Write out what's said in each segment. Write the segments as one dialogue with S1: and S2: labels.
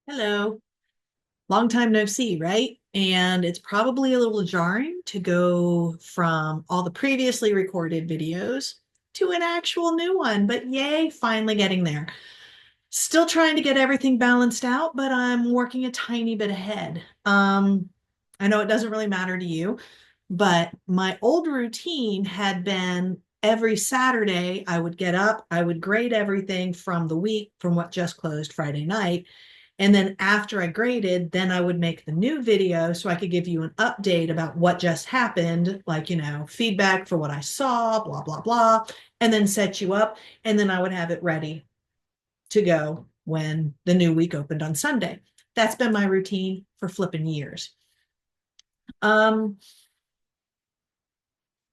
S1: Hello. Long time no see, right? And it's probably a little jarring to go from all the previously recorded videos to an actual new one, but yay, finally getting there. Still trying to get everything balanced out, but I'm working a tiny bit ahead. I know it doesn't really matter to you, but my old routine had been every Saturday, I would get up, I would grade everything from the week from what just closed Friday night. And then after I graded, then I would make the new video so I could give you an update about what just happened, like, feedback for what I saw, blah, blah, blah, and then set you up. And then I would have it ready to go when the new week opened on Sunday. That's been my routine for flipping years. Um,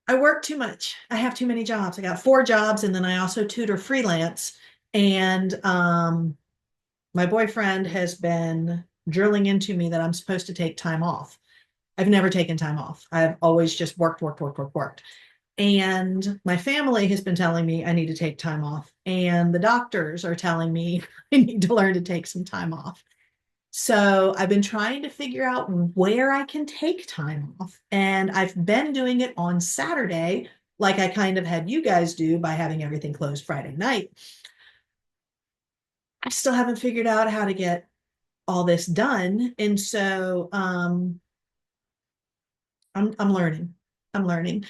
S1: I work too much. I have too many jobs. I got 4 jobs, and then I also tutor freelance. And my boyfriend has been drilling into me that I'm supposed to take time off. I've never taken time off. I've always just worked, worked, worked, worked, worked. And my family has been telling me I need to take time off. And the doctors are telling me I need to learn to take some time off. So I've been trying to figure out where I can take time off. And I've been doing it on Saturday, like I kind of had you guys do by having everything closed Friday night. I still haven't figured out how to get all this done. And so I'm learning. I'm learning.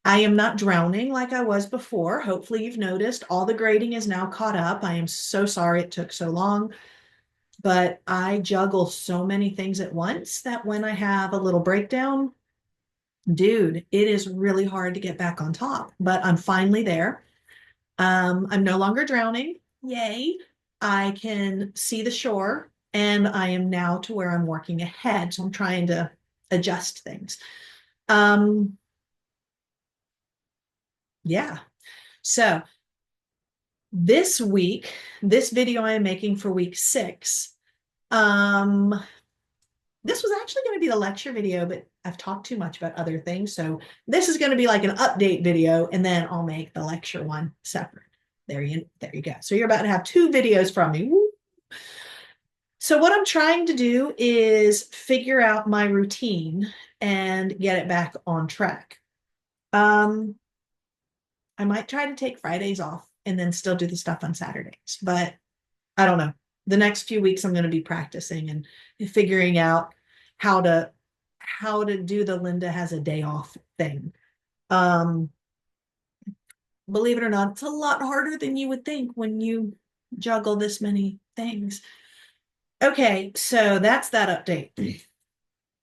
S1: I am not drowning like I was before. Hopefully you've noticed all the grading is now caught up. I am so sorry it took so long, but I juggle so many things at once that when I have a little breakdown, dude, it is really hard to get back on top, but I'm finally there. I'm no longer drowning. Yay. I can see the shore and I am now to where I'm working ahead. So I'm trying to adjust things. Um, yeah. So this week, this video I am making for week 6, um, this was actually going to be the lecture video, but I've talked too much about other things. So this is going to be like an update video, and then I'll make the lecture one separate. There you go. So you're about to have 2 videos from me. Woo. So what I'm trying to do is figure out my routine and get it back on track. Um, I might try to take Fridays off and then still do the stuff on Saturdays, but I don't know. The next few weeks I'm going to be practicing and figuring out how to how to do the Linda has a day off thing. Um, Believe it or not, it's a lot harder than you would think when you juggle this many things. Okay, so that's that update.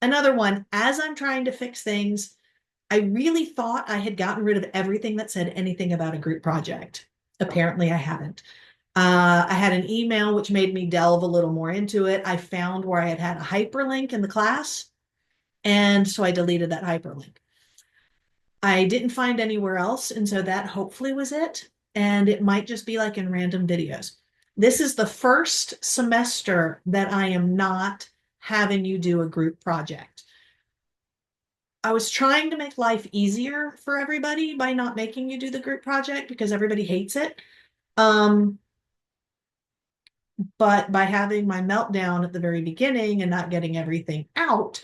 S1: Another one, as I'm trying to fix things, I really thought I had gotten rid of everything that said anything about a group project. Apparently, I haven't. I had an email which made me delve a little more into it. I found where I had a hyperlink in the class, and so I deleted that hyperlink. I didn't find anywhere else, and so that hopefully was it. And it might just be like in random videos. This is the first semester that I am not having you do a group project. I was trying to make life easier for everybody by not making you do the group project because everybody hates it. Um, but by having my meltdown at the very beginning and not getting everything out,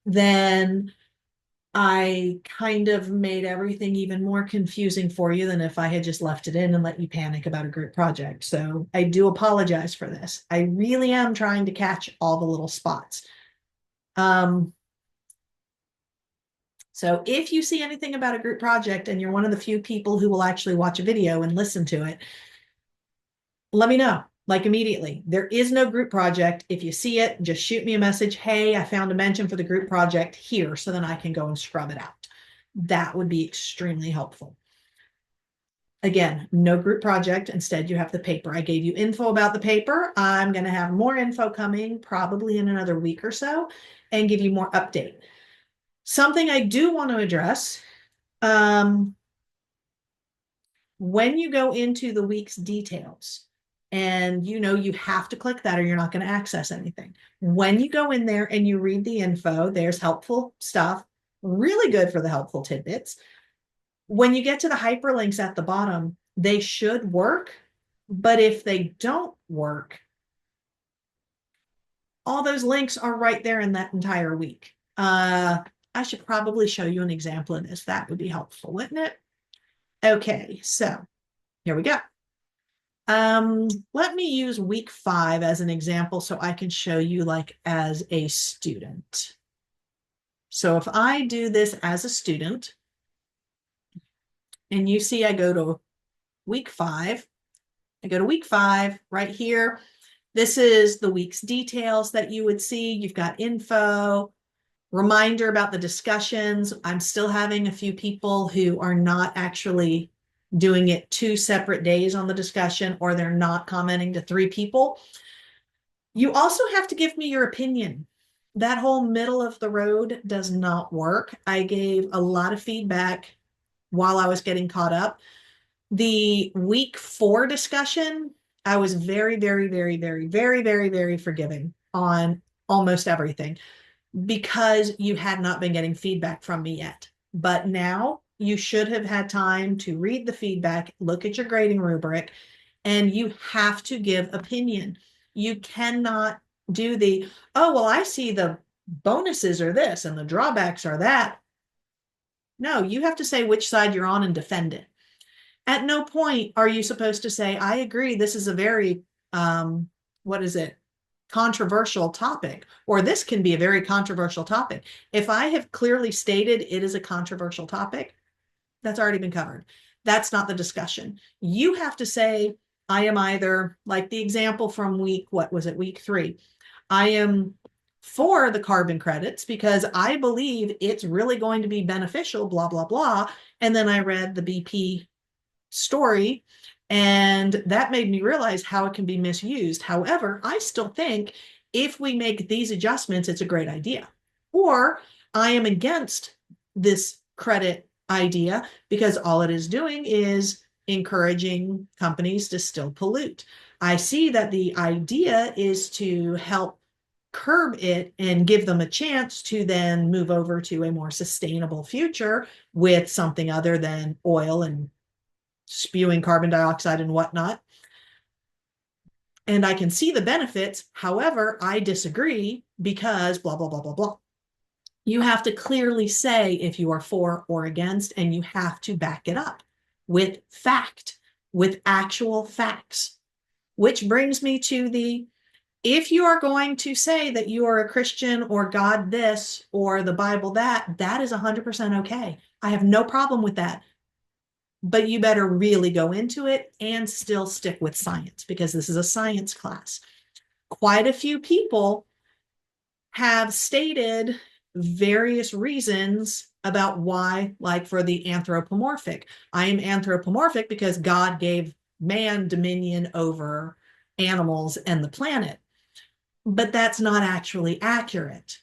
S1: then I kind of made everything even more confusing for you than if I had just left it in and let you panic about a group project. So I do apologize for this. I really am trying to catch all the little spots. Um, so if you see anything about a group project and you're one of the few people who will actually watch a video and listen to it, let me know, like immediately. There is no group project. If you see it, just shoot me a message. Hey, I found a mention for the group project here, so then I can go and scrub it out. That would be extremely helpful. Again, no group project. Instead, you have the paper. I gave you info about the paper. I'm going to have more info coming probably in another week or so and give you more update. Something I do want to address, um, when you go into the week's details, and you have to click that or you're not going to access anything. When you go in there and you read the info, there's helpful stuff, really good for the helpful tidbits. When you get to the hyperlinks at the bottom, they should work, but if they don't work, All those links are right there in that entire week. I should probably show you an example of this. That would be helpful, wouldn't it? Okay, so here we go. Let me use week 5 as an example so I can show you like as a student. So if I do this as a student, and you see I go to week 5, I go to week 5 right here. This is the week's details that you would see. You've got info, reminder about the discussions. I'm still having a few people who are not actually doing it 2 separate days on the discussion, or they're not commenting to 3 people. You also have to give me your opinion. That whole middle of the road does not work. I gave a lot of feedback while I was getting caught up. The week 4 discussion, I was very, very, very, very, very, very, very forgiving on almost everything because you had not been getting feedback from me yet. But now you should have had time to read the feedback, look at your grading rubric, and you have to give opinion. You cannot do the, oh, well, I see the bonuses are this and the drawbacks are that. No, you have to say which side you're on and defend it. At no point are you supposed to say, I agree, this is a very, what is it? Controversial topic, or this can be a very controversial topic. If I have clearly stated it is a controversial topic, that's already been covered. That's not the discussion. You have to say, I am either like the example from week, what was it, week 3? I am for the carbon credits because I believe it's really going to be beneficial, blah, blah, blah. And then I read the BP story, and that made me realize how it can be misused. However, I still think if we make these adjustments, it's a great idea. Or I am against this credit idea because all it is doing is encouraging companies to still pollute. I see that the idea is to help curb it and give them a chance to then move over to a more sustainable future with something other than oil and spewing carbon dioxide and whatnot. And I can see the benefits. However, I disagree because blah, blah, blah, blah, blah. You have to clearly say if you are for or against, and you have to back it up with fact, with actual facts. Which brings me to the, if you are going to say that you are a Christian or God this or the Bible that, that is 100% okay. I have no problem with that. But you better really go into it and still stick with science because this is a science class. Quite a few people have stated various reasons about why, like for the anthropomorphic. I am anthropomorphic because God gave man dominion over animals and the planet. But that's not actually accurate.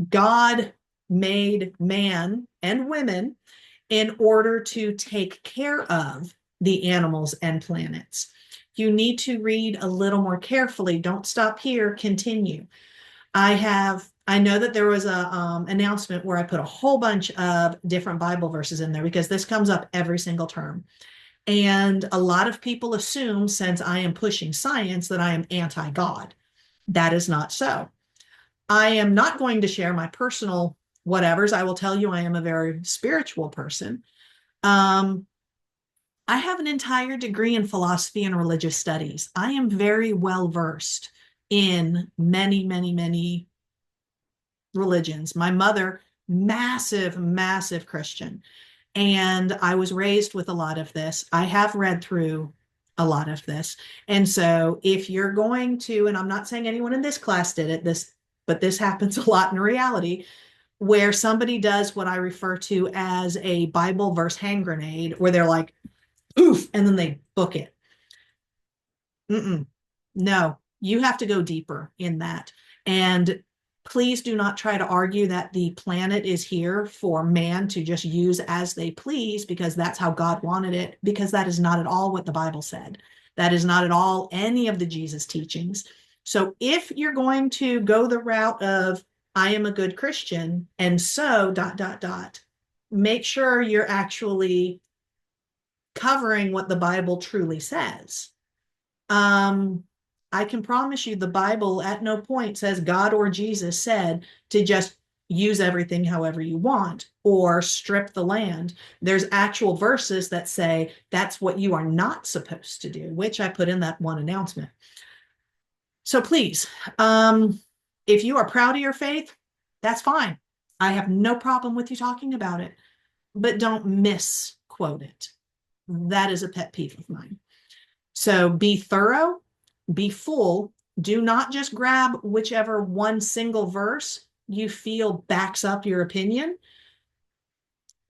S1: God made man and women in order to take care of the animals and planets. You need to read a little more carefully. Don't stop here, continue. I know that there was a announcement where I put a whole bunch of different Bible verses in there because this comes up every single term. And a lot of people assume since I am pushing science that I am anti-God. That is not so. I am not going to share my personal whatevers. I will tell you I am a very spiritual person. I have an entire degree in philosophy and religious studies. I am very well versed in many, many, many religions. My mother, massive, massive Christian. And I was raised with a lot of this. I have read through a lot of this. And so if you're going to, and I'm not saying anyone in this class did it, but this happens a lot in reality, where somebody does what I refer to as a Bible verse hand grenade, where they're like, oof, and then they book it. No, you have to go deeper in that. And please do not try to argue that the planet is here for man to just use as they please because that's how God wanted it, because that is not at all what the Bible said. That is not at all any of the Jesus teachings. So if you're going to go the route of, I am a good Christian, and so ... make sure you're actually covering what the Bible truly says. I can promise you the Bible at no point says God or Jesus said to just use everything however you want or strip the land. There's actual verses that say that's what you are not supposed to do, which I put in that one announcement. So please, if you are proud of your faith, that's fine. I have no problem with you talking about it, but don't misquote it. That is a pet peeve of mine. So be thorough, be full. Do not just grab whichever one single verse you feel backs up your opinion.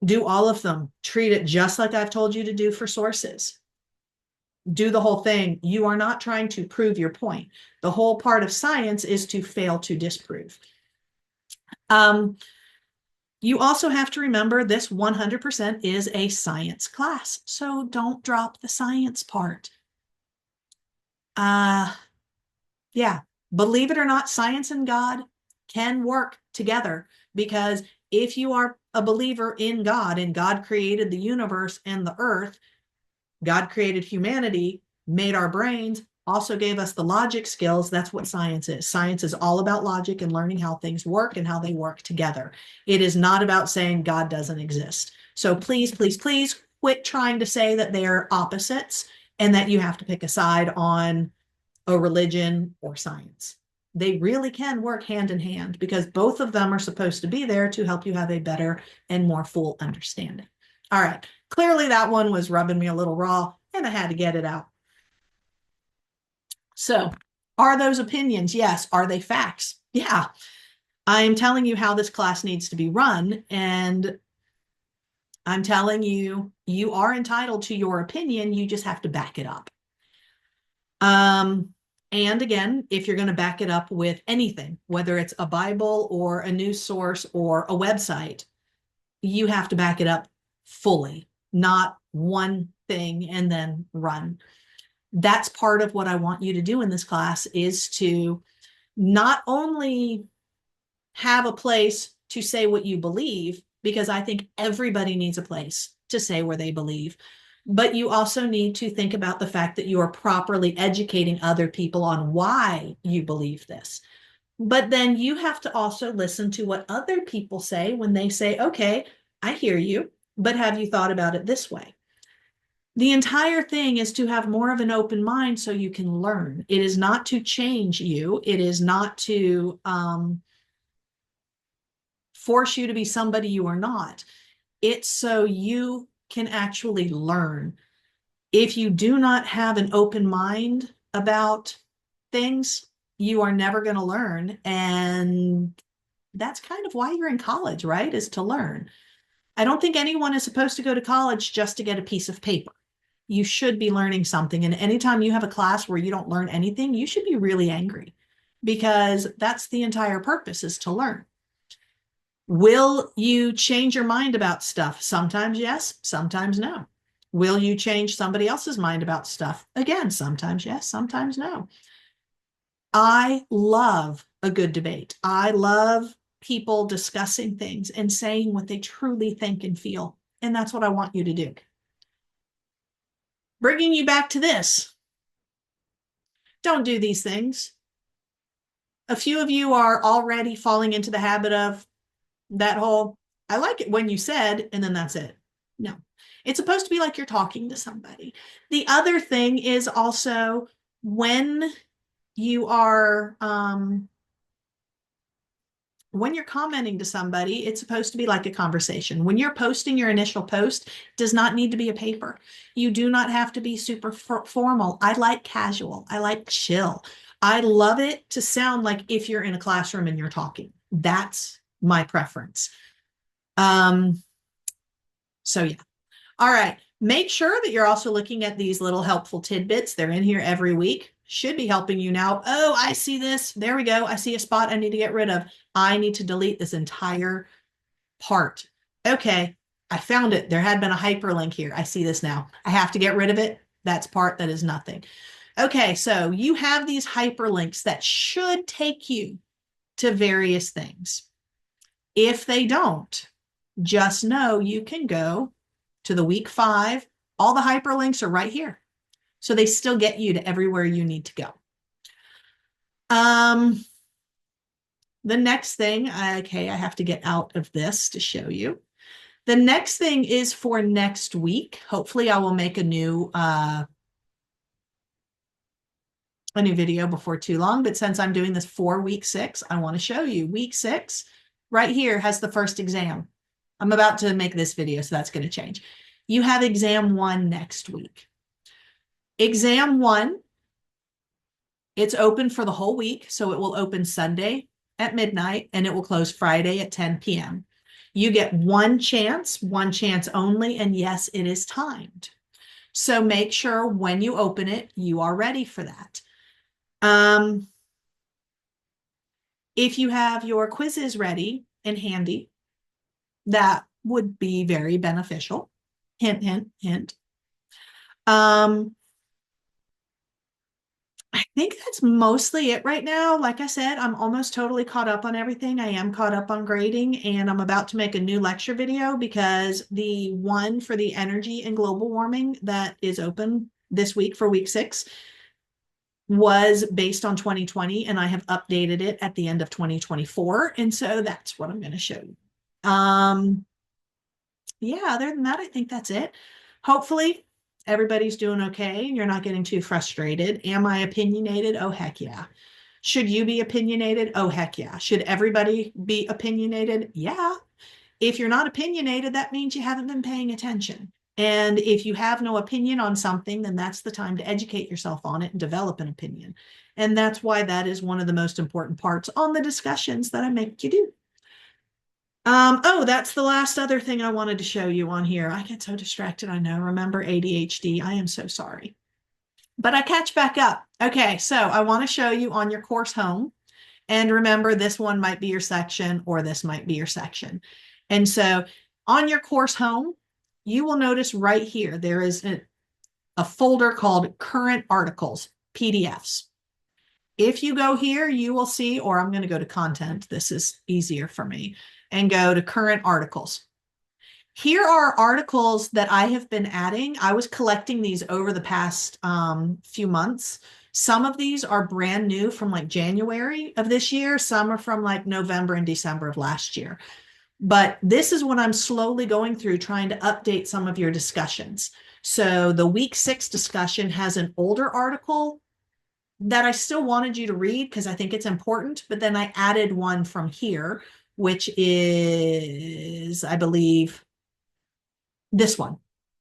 S1: Do all of them. Treat it just like I've told you to do for sources. Do the whole thing. You are not trying to prove your point. The whole part of science is to fail to disprove. You also have to remember this 100% is a science class, so don't drop the science part. Yeah, believe it or not, science and God can work together, because if you are a believer in God and God created the universe and the earth, God created humanity, made our brains, also gave us the logic skills. That's what science is. Science is all about logic and learning how things work and how they work together. It is not about saying God doesn't exist. So please, please, please quit trying to say that they're opposites and that you have to pick a side on a religion or science. They really can work hand in hand, because both of them are supposed to be there to help you have a better and more full understanding. All right. Clearly that one was rubbing me a little raw and I had to get it out. So are those opinions? Yes. Are they facts? Yeah. I am telling you how this class needs to be run, and I'm telling you, you are entitled to your opinion. You just have to back it up. And again, if you're going to back it up with anything, whether it's a Bible or a news source or a website, you have to back it up fully, not one thing and then run. That's part of what I want you to do in this class, is to not only have a place to say what you believe, because I think everybody needs a place to say where they believe, but you also need to think about the fact that you are properly educating other people on why you believe this. But then you have to also listen to what other people say when they say, okay, I hear you, but have you thought about it this way? The entire thing is to have more of an open mind so you can learn. It is not to change you. It is not to force you to be somebody you are not. It's so you can actually learn. If you do not have an open mind about things, you are never going to learn. And that's kind of why you're in college, right? Is to learn. I don't think anyone is supposed to go to college just to get a piece of paper. You should be learning something. And anytime you have a class where you don't learn anything, you should be really angry, because that's the entire purpose, is to learn. Will you change your mind about stuff? Sometimes yes, sometimes no. Will you change somebody else's mind about stuff? Again, sometimes yes, sometimes no. I love a good debate. I love people discussing things and saying what they truly think and feel. And that's what I want you to do. Bringing you back to this. Don't do these things. A few of you are already falling into the habit of that whole, I like it when you said, and then that's it. No, it's supposed to be like you're talking to somebody. The other thing is also, when you are, when you're commenting to somebody, it's supposed to be like a conversation. When you're posting your initial post, it does not need to be a paper. You do not have to be super formal. I like casual. I like chill. I love it to sound like if you're in a classroom and you're talking. That's my preference. So yeah. All right. Make sure that you're also looking at these little helpful tidbits. They're in here every week. Should be helping you now. Oh, I see this. There we go. I see a spot I need to get rid of. I need to delete this entire part. Okay, I found it. There had been a hyperlink here. I see this now. I have to get rid of it. That's part that is nothing. Okay, so you have these hyperlinks that should take you to various things. If they don't, just know you can go to the week 5. All the hyperlinks are right here. So they still get you to everywhere you need to go. Um, the next thing, okay, I have to get out of this to show you. The next thing is for next week. Hopefully I will make a new video before too long, but since I'm doing this for week 6, I want to show you week 6 right here has the first exam. I'm about to make this video, so that's going to change. You have exam 1 next week. Exam 1, it's open for the whole week, so it will open Sunday at midnight and it will close Friday at 10 p.m. You get one chance only, and yes, it is timed. So make sure when you open it, you are ready for that. If you have your quizzes ready and handy, that would be very beneficial. Hint, hint, hint. I think that's mostly it right now. Like I said, I'm almost totally caught up on everything. I am caught up on grading, and I'm about to make a new lecture video because the one for the energy and global warming that is open this week for week 6 was based on 2020, and I have updated it at the end of 2024. And so that's what I'm going to show you. Yeah, other than that, I think that's it. Hopefully everybody's doing okay. You're not getting too frustrated. Am I opinionated? Oh, heck yeah. Should you be opinionated? Oh, heck yeah. Should everybody be opinionated? Yeah. If you're not opinionated, that means you haven't been paying attention. And if you have no opinion on something, then that's the time to educate yourself on it and develop an opinion. And that's why that is one of the most important parts on the discussions that I make you do. Oh, that's the last other thing I wanted to show you on here. I get so distracted, I know. Remember ADHD? I am so sorry. But I catch back up. Okay, so I want to show you on your course home. And remember, this one might be your section or this might be your section. And so on your course home, you will notice right here, there is a folder called Current Articles, PDFs. If you go here, you will see, or I'm going to go to Content. This is easier for me, and go to Current Articles. Here are articles that I have been adding. I was collecting these over the past few months. Some of these are brand new from like January of this year. Some are from like November and December of last year. But this is what I'm slowly going through, trying to update some of your discussions. So the week 6 discussion has an older article that I still wanted you to read because I think it's important, but then I added one from here, which is, I believe, this one.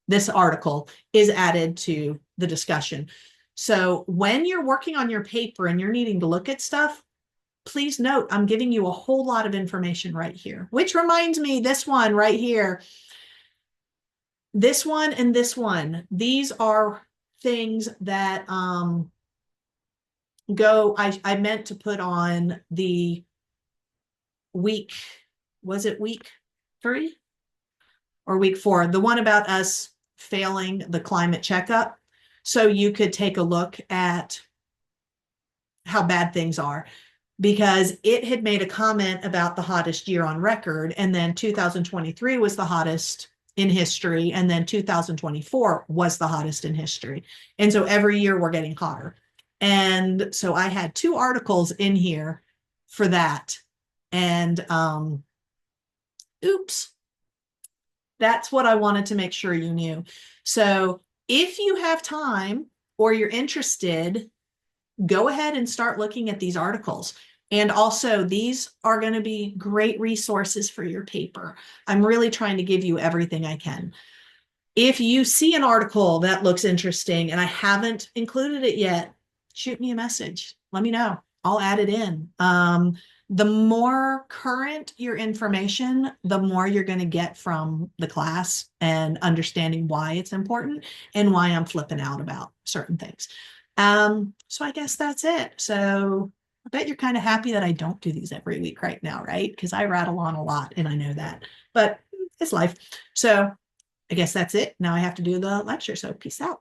S1: This article is added to the discussion. So when you're working on your paper and you're needing to look at stuff, please note, I'm giving you a whole lot of information right here, which reminds me, this one right here, this one and this one, these are things that I meant to put on the week, was it week 3 or week 4? The one about us failing the climate checkup. So you could take a look at how bad things are, because it had made a comment about the hottest year on record. And then 2023 was the hottest in history. And then 2024 was the hottest in history. And so every year we're getting hotter. And so I had 2 articles in here for that. And oops, that's what I wanted to make sure you knew. So if you have time or you're interested, go ahead and start looking at these articles. And also, these are going to be great resources for your paper. I'm really trying to give you everything I can. If you see an article that looks interesting and I haven't included it yet, shoot me a message. Let me know. I'll add it in. The more current your information, the more you're going to get from the class and understanding why it's important and why I'm flipping out about certain things. So I guess that's it. So I bet you're kind of happy that I don't do these every week right now, right? Because I rattle on a lot and I know that, but it's life. So I guess that's it. Now I have to do the lecture. So peace out.